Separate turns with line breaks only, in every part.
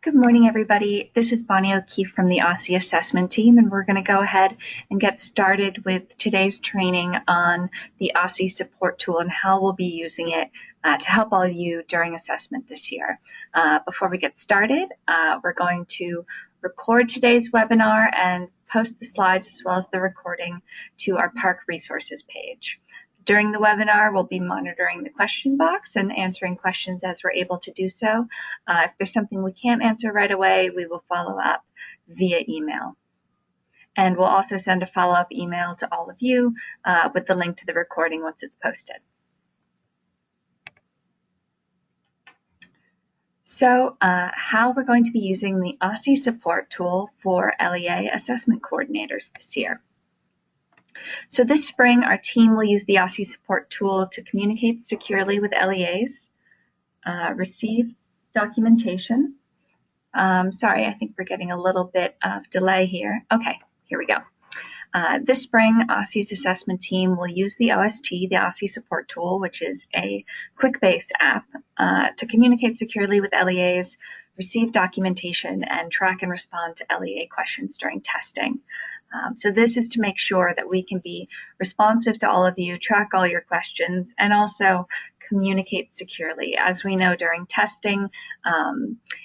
Good morning, everybody. This is Bonnie O'Keefe from the OSSE Assessment Team, and we're going to go ahead and get started with today's training on the OSSE Support Tool and how we'll be using it to help all of you during assessment this year. Before we get started, we're going to record today's webinar and post the slides as well as the recording to our Park Resources page. During the webinar, we'll be monitoring the question box and answering questions as we're able to do so. If there's something we can't answer right away, we will follow up via email. And we'll also send a follow-up email to all of you with the link to the recording once it's posted. So how we're going to be using the OSSE Support Tool for LEA Assessment Coordinators this year. So this spring, our team will use the OSSE Support Tool to communicate securely with LEAs, receive documentation. Sorry, I think we're getting a little bit of delay here. Okay, here we go. This spring, OSSE's assessment team will use the OST, the OSSE Support Tool, which is a quick-based app, to communicate securely with LEAs, receive documentation, and track and respond to LEA questions during testing. So this is to make sure that we can be responsive to all of you, track all your questions, and also communicate securely. As we know during testing,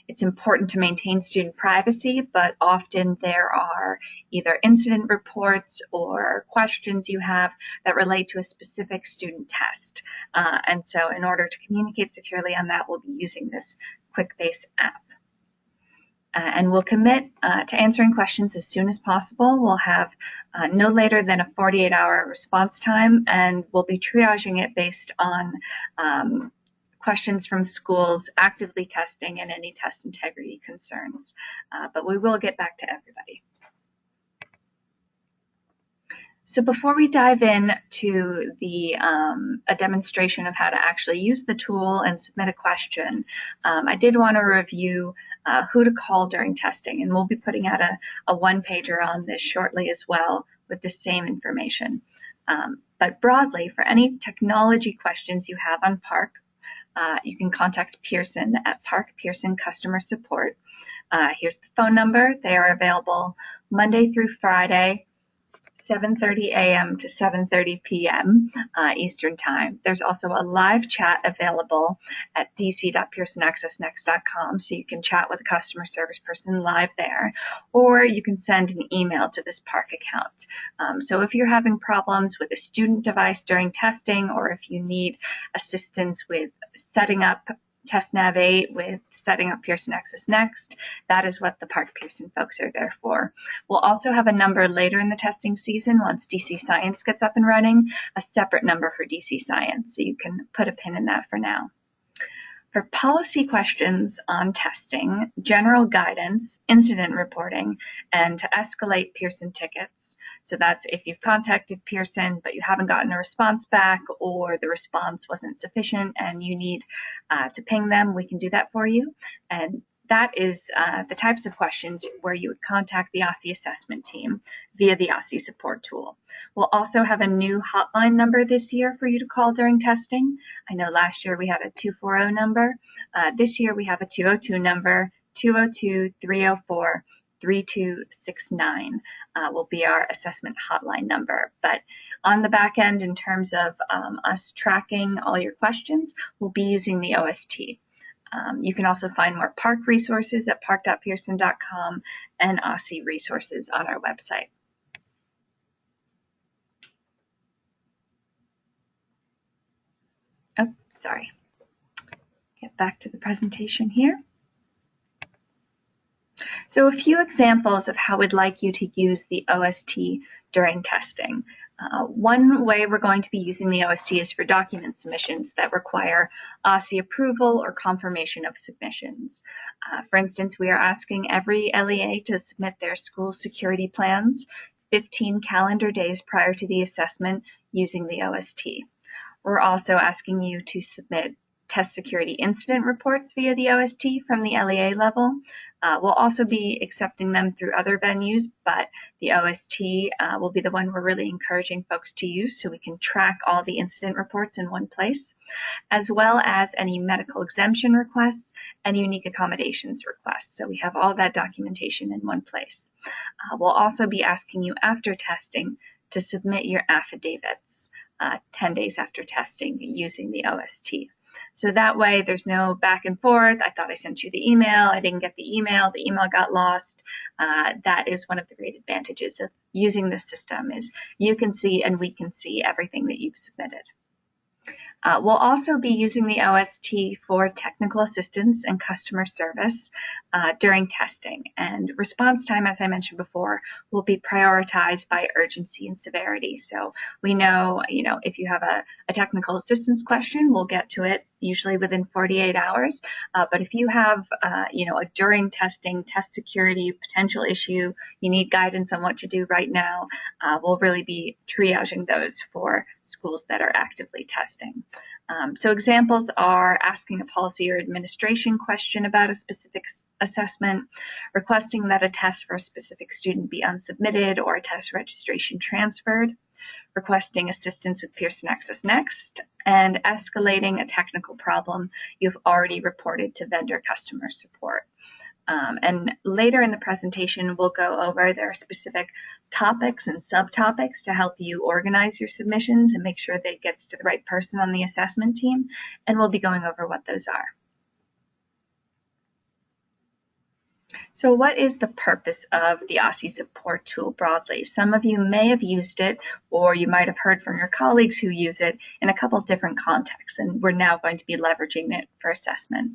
it's important to maintain student privacy, but often there are either incident reports or questions you have that relate to a specific student test. And so in order to communicate securely on that, we'll be using this quick-based app. And we'll commit to answering questions as soon as possible. We'll have no later than a 48-hour response time, and we'll be triaging it based on questions from schools actively testing and any test integrity concerns. But we will get back to everybody. So before we dive in to a demonstration of how to actually use the tool and submit a question, I did want to review who to call during testing, and we'll be putting out a one-pager on this shortly as well with the same information. But broadly, for any technology questions you have on Park, you can contact Pearson at Park Pearson Customer Support. Here's the phone number. They are available Monday through Friday, 7:30 a.m. to 7:30 p.m. Eastern Time. There's also a live chat available at dc.pearsonaccessnext.com, so you can chat with a customer service person live there, or you can send an email to this Park account. So if you're having problems with a student device during testing, or if you need assistance with setting up TestNav 8 with setting up Pearson Access Next, that is what the Park Pearson folks are there for. We'll also have a number later in the testing season once DC Science gets up and running, a separate number for DC Science, so you can put a pin in that for now. For policy questions on testing, general guidance, incident reporting, and to escalate Pearson tickets. So that's if you've contacted Pearson but you haven't gotten a response back, or the response wasn't sufficient and you need to ping them, we can do that for you. And that is the types of questions where you would contact the OSSE assessment team via the OSSE Support Tool. We'll also have a new hotline number this year for you to call during testing. I know last year we had a 240 number. This year we have a 202 number, 202-304-3269 will be our assessment hotline number. But on the back end, in terms of us tracking all your questions, we'll be using the OST. You can also find more Park resources at park.pearson.com and OSSE resources on our website. Oh, sorry. Get back to the presentation here. So a few examples of how we'd like you to use the OST during testing. One way we're going to be using the OST is for document submissions that require OSSE approval or confirmation of submissions. For instance, we are asking every LEA to submit their school security plans 15 calendar days prior to the assessment using the OST. We're also asking you to submit test security incident reports via the OST from the LEA level. We'll also be accepting them through other venues, but the OST will be the one we're really encouraging folks to use so we can track all the incident reports in one place, as well as any medical exemption requests and unique accommodations requests. So we have all that documentation in one place. We'll also be asking you after testing to submit your affidavits 10 days after testing using the OST. So that way there's no back and forth. I thought I sent you the email. I didn't get the email got lost. That is one of the great advantages of using this system is you can see and we can see everything that you've submitted. We'll also be using the OST for technical assistance and customer service during testing. And response time, as I mentioned before, will be prioritized by urgency and severity. So we know, if you have a technical assistance question, we'll get to it usually within 48 hours. But if you have, a during testing, test security, potential issue, you need guidance on what to do right now, we'll really be triaging those for schools that are actively testing. So examples are asking a policy or administration question about a specific assessment, requesting that a test for a specific student be unsubmitted or a test registration transferred, requesting assistance with Pearson Access Next, and escalating a technical problem you've already reported to vendor customer support. And later in the presentation, we'll go over their specific topics and subtopics to help you organize your submissions and make sure that it gets to the right person on the assessment team. And we'll be going over what those are. So what is the purpose of the OSSE Support Tool broadly? Some of you may have used it, or you might have heard from your colleagues who use it in a couple of different contexts, and we're now going to be leveraging it for assessment.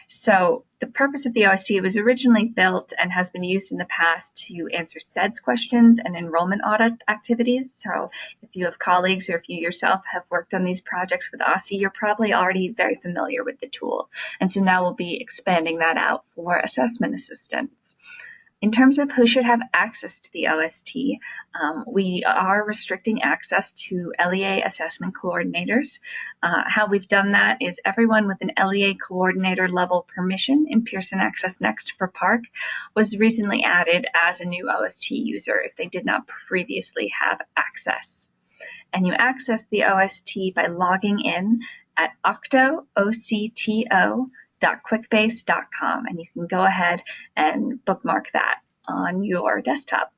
So the purpose of the OST was originally built and has been used in the past to answer SEDS questions and enrollment audit activities. So if you have colleagues or if you yourself have worked on these projects with OSSE, you're probably already very familiar with the tool. And so now we'll be expanding that out for assessment assistance. In terms of who should have access to the OST, we are restricting access to LEA Assessment Coordinators. How we've done that is everyone with an LEA coordinator level permission in Pearson Access Next for PARC was recently added as a new OST user if they did not previously have access. And you access the OST by logging in at octo.quickbase.com, and you can go ahead and bookmark that on your desktop.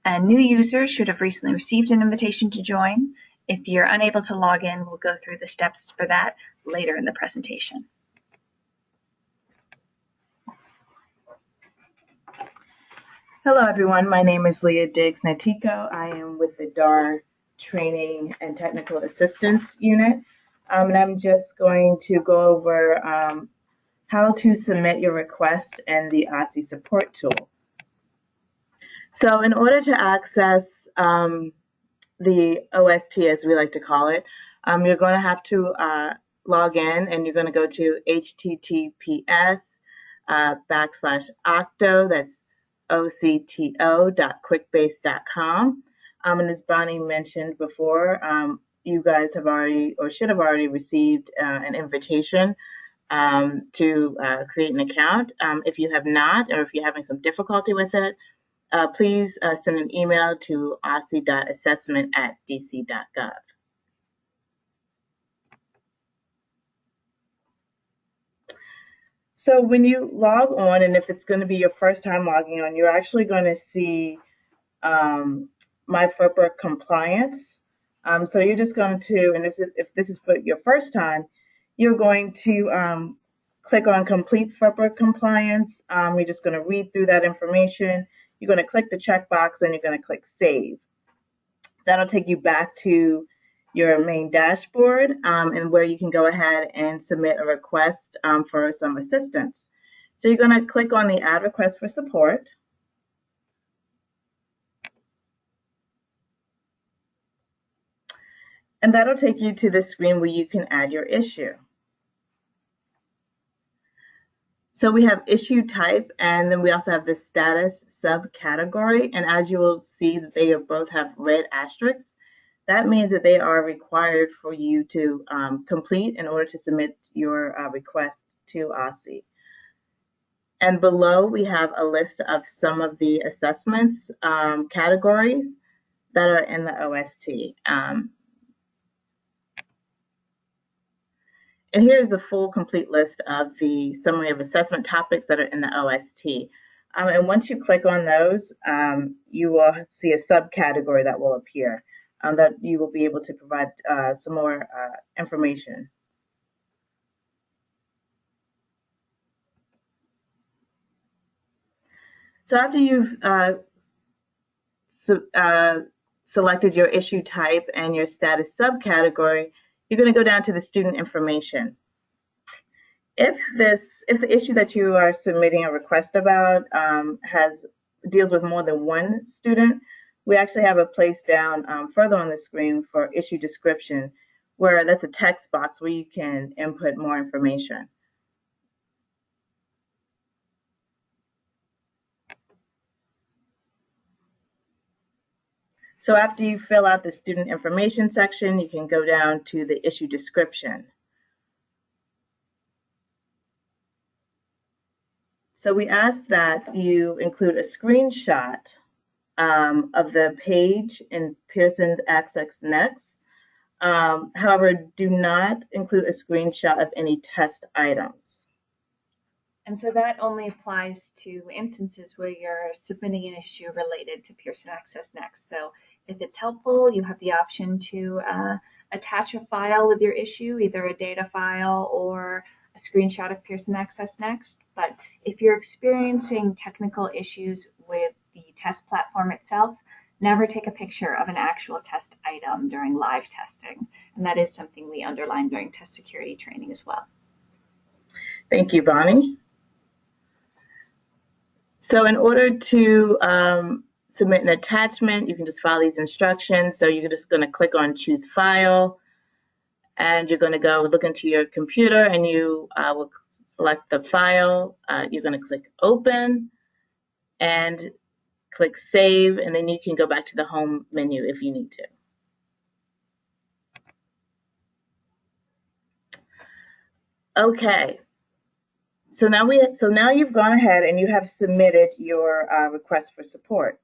And new users should have recently received an invitation to join. If you're unable to log in, we'll go through the steps for that later in the presentation.
Hello everyone, my name is Leah Diggs-Natiko. I am with the DAR Training and Technical Assistance Unit. And I'm just going to go over how to submit your request in the OSSE Support Tool. So in order to access the OST, as we like to call it, you're going to have to log in, and you're going to go to https://octo, that's octo.quickbase.com. And as Bonnie mentioned before, you guys have already or should have already received an invitation to create an account. If you have not, or if you're having some difficulty with it, please send an email to osse.assessment@dc.gov. So when you log on, and if it's going to be your first time logging on, you're actually going to see My FERPA Compliance. So you're just going to, and if this is for your first time, you're going to click on Complete FERPA Compliance. You're just going to read through that information. You're going to click the checkbox, and you're going to click Save. That'll take you back to your main dashboard and where you can go ahead and submit a request for some assistance. So you're going to click on the Add Request for Support. And that'll take you to the screen where you can add your issue. So we have issue type, and then we also have the status subcategory. And as you will see, they both have red asterisks. that means that they are required for you to complete in order to submit your request to OSSE. And below, we have a list of some of the assessments categories that are in the OST. And here's the full complete list of the summary of assessment topics that are in the OST. And once you click on those, you will see a subcategory that will appear that you will be able to provide some more information. So after you've selected your issue type and your status subcategory, you're going to go down to the student information. If the issue that you are submitting a request about deals with more than one student, we actually have a place down further on the screen for issue description, where that's a text box where you can input more information. So after you fill out the student information section, you can go down to the issue description. So we ask that you include a screenshot of the page in Pearson's Access Next. However, do not include a screenshot of any test items.
And so that only applies to instances where you're submitting an issue related to Pearson Access Next. So if it's helpful, you have the option to attach a file with your issue, either a data file or a screenshot of Pearson Access Next. But if you're experiencing technical issues with the test platform itself, never take a picture of an actual test item during live testing. And that is something we underline during test security training as well.
Thank you, Bonnie. So in order to submit an attachment, you can just follow these instructions. So you're just going to click on Choose File, and you're going to go look into your computer, and you will select the file. You're going to click Open and click Save, and then you can go back to the Home menu if you need to. Okay. So now you've gone ahead and you have submitted your request for support.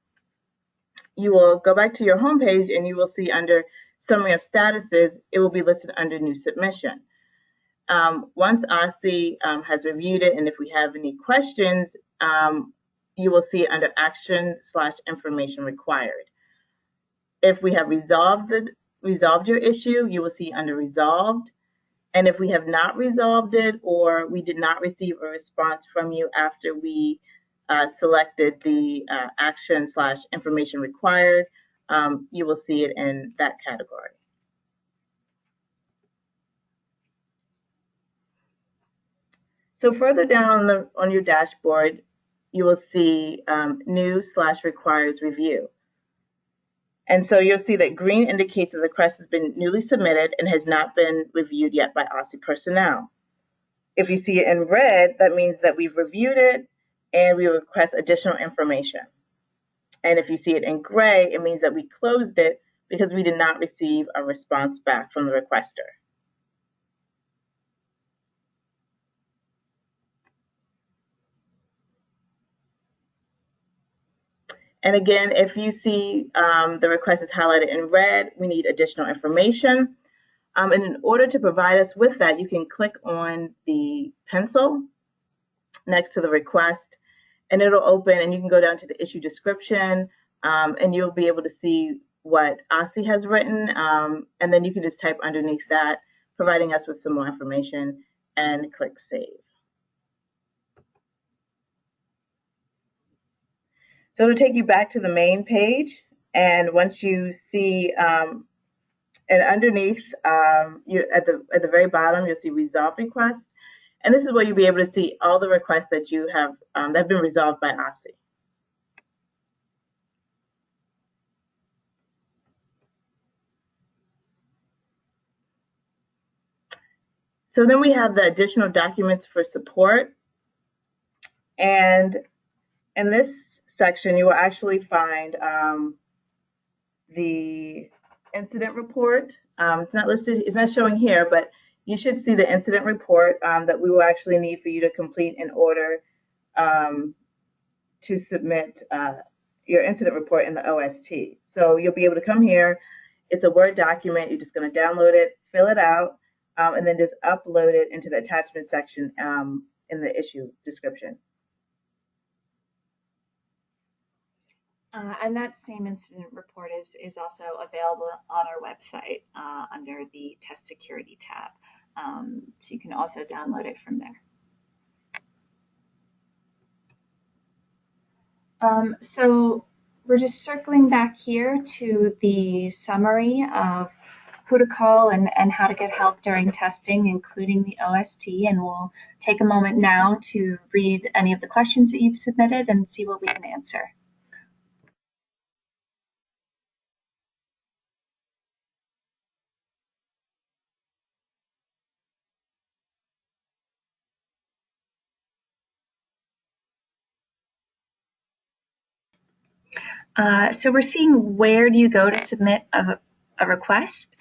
You will go back to your home page and you will see under Summary of Statuses, it will be listed under New Submission. Once OSSE has reviewed it, and if we have any questions, you will see it under Action/Information Required. If we have resolved your issue, you will see under Resolved. And if we have not resolved it, or we did not receive a response from you after we selected the Action/Information Required, you will see it in that category. So further down on your dashboard, you will see New/Requires Review. And so you'll see that green indicates that the request has been newly submitted and has not been reviewed yet by OSSE personnel. If you see it in red, that means that we've reviewed it and we request additional information. And if you see it in gray, it means that we closed it because we did not receive a response back from the requester. And again, if you see the request is highlighted in red, we need additional information. And in order to provide us with that, you can click on the pencil next to the request, and it'll open, and you can go down to the issue description, and you'll be able to see what OSSE has written, and then you can just type underneath that, providing us with some more information, and click Save. So it'll take you back to the main page, and once you see, and underneath, at the very bottom, you'll see Resolve Request, and this is where you'll be able to see all the requests that you have that have been resolved by OSSE. So then we have the additional documents for support, and in this section, you will actually find the incident report. It's not listed, it's not showing here, but you should see the incident report that we will actually need for you to complete in order to submit your incident report in the OST. So you'll be able to come here. It's a Word document. You're just going to download it, fill it out, and then just upload it into the attachment section in the issue description.
And that same incident report is also available on our website under the Test Security tab. So you can also download it from there. So we're just circling back here to the summary of who to call and how to get help during testing, including the OST. And we'll take a moment now to read any of the questions that you've submitted and see what we can answer. So we're seeing where do you go to submit a request.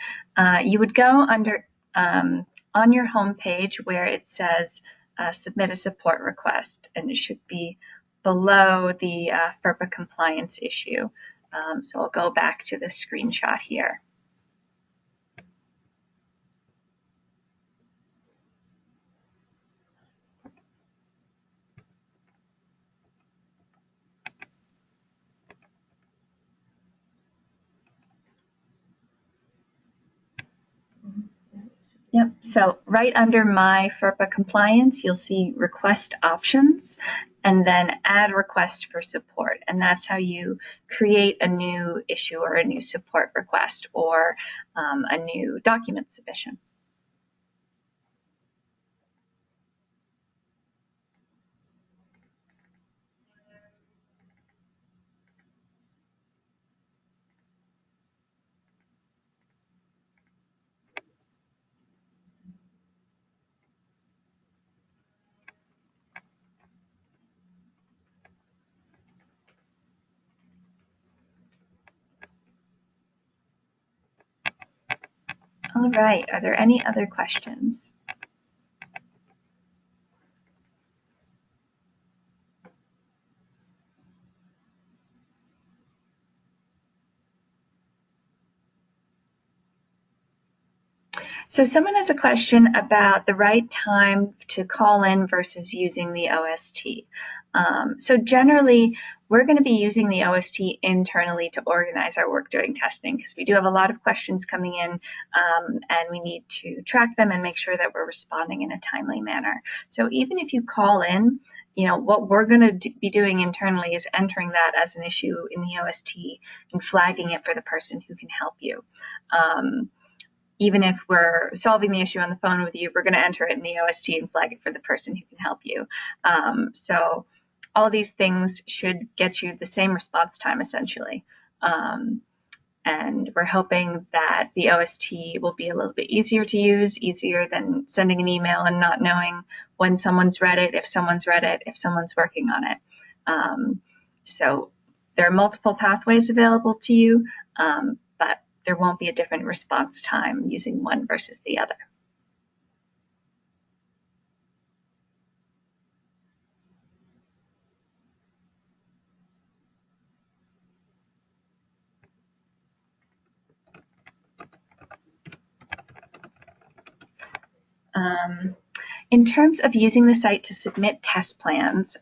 You would go under on your home page where it says submit a support request, and it should be below the FERPA compliance issue. So I'll go back to the screenshot here. Yep, so right under my FERPA compliance, you'll see request options and then add request for support. And that's how you create a new issue or a new support request or a new document submission. All right, are there any other questions? So someone has a question about the right time to call in versus using the OST. So generally, we're going to be using the OST internally to organize our work during testing because we do have a lot of questions coming in and we need to track them and make sure that we're responding in a timely manner. So even if you call in, you know, what we're going to be doing internally is entering that as an issue in the OST and flagging it for the person who can help you. Even if we're solving the issue on the phone with you, we're going to enter it in the OST and flag it for the person who can help you. So all these things should get you the same response time, essentially. And we're hoping that the OST will be a little bit easier to use, easier than sending an email and not knowing when someone's read it, if someone's read it, if someone's working on it. So there are multiple pathways available to you, but there won't be a different response time using one versus the other. In terms of using the site to submit test plans,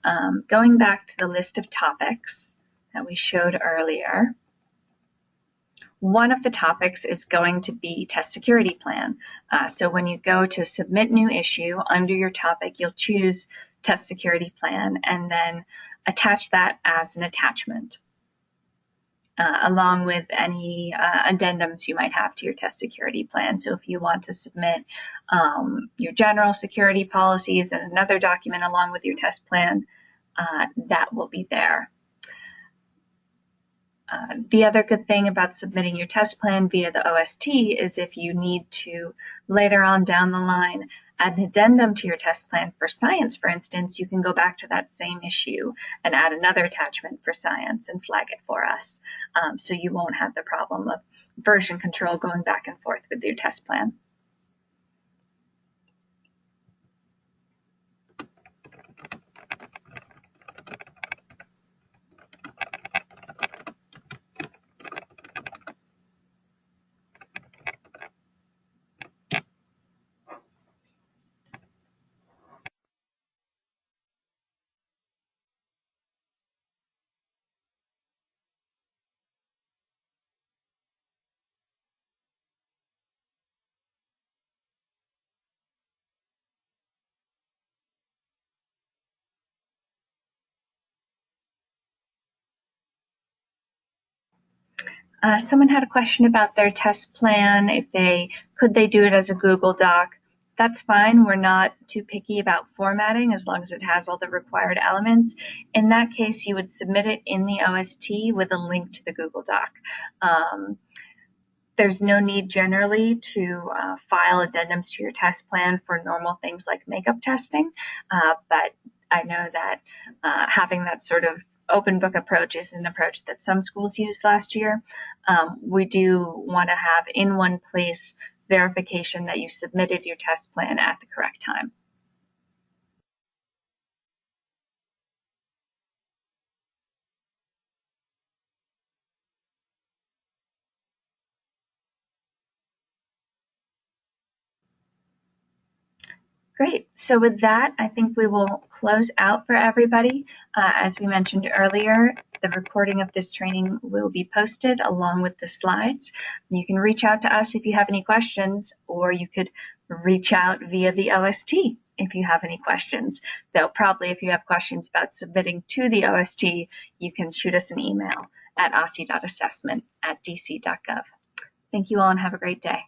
going back to the list of topics that we showed earlier, one of the topics is going to be test security plan. So when you go to submit new issue under your topic, you'll choose test security plan and then attach that as an attachment. Along with any addendums you might have to your test security plan. So if you want to submit your general security policies and another document along with your test plan, that will be there. The other good thing about submitting your test plan via the OST is if you need to later on down the line add an addendum to your test plan for science, for instance, you can go back to that same issue and add another attachment for science and flag it for us. So you won't have the problem of version control going back and forth with your test plan. Someone had a question about their test plan, could they do it as a Google Doc. That's fine. We're not too picky about formatting as long as it has all the required elements. In that case, you would submit it in the OST with a link to the Google Doc. There's no need generally to file addendums to your test plan for normal things like makeup testing, but I know that having that sort of open book approach is an approach that some schools used last year. We do want to have in one place verification that you submitted your test plan at the correct time. Great. So with that, I think we will close out for everybody. As we mentioned earlier, the recording of this training will be posted along with the slides. You can reach out to us if you have any questions, or you could reach out via the OST if you have any questions. Though probably if you have questions about submitting to the OST, you can shoot us an email at osse.assessment@dc.gov. Thank you all and have a great day.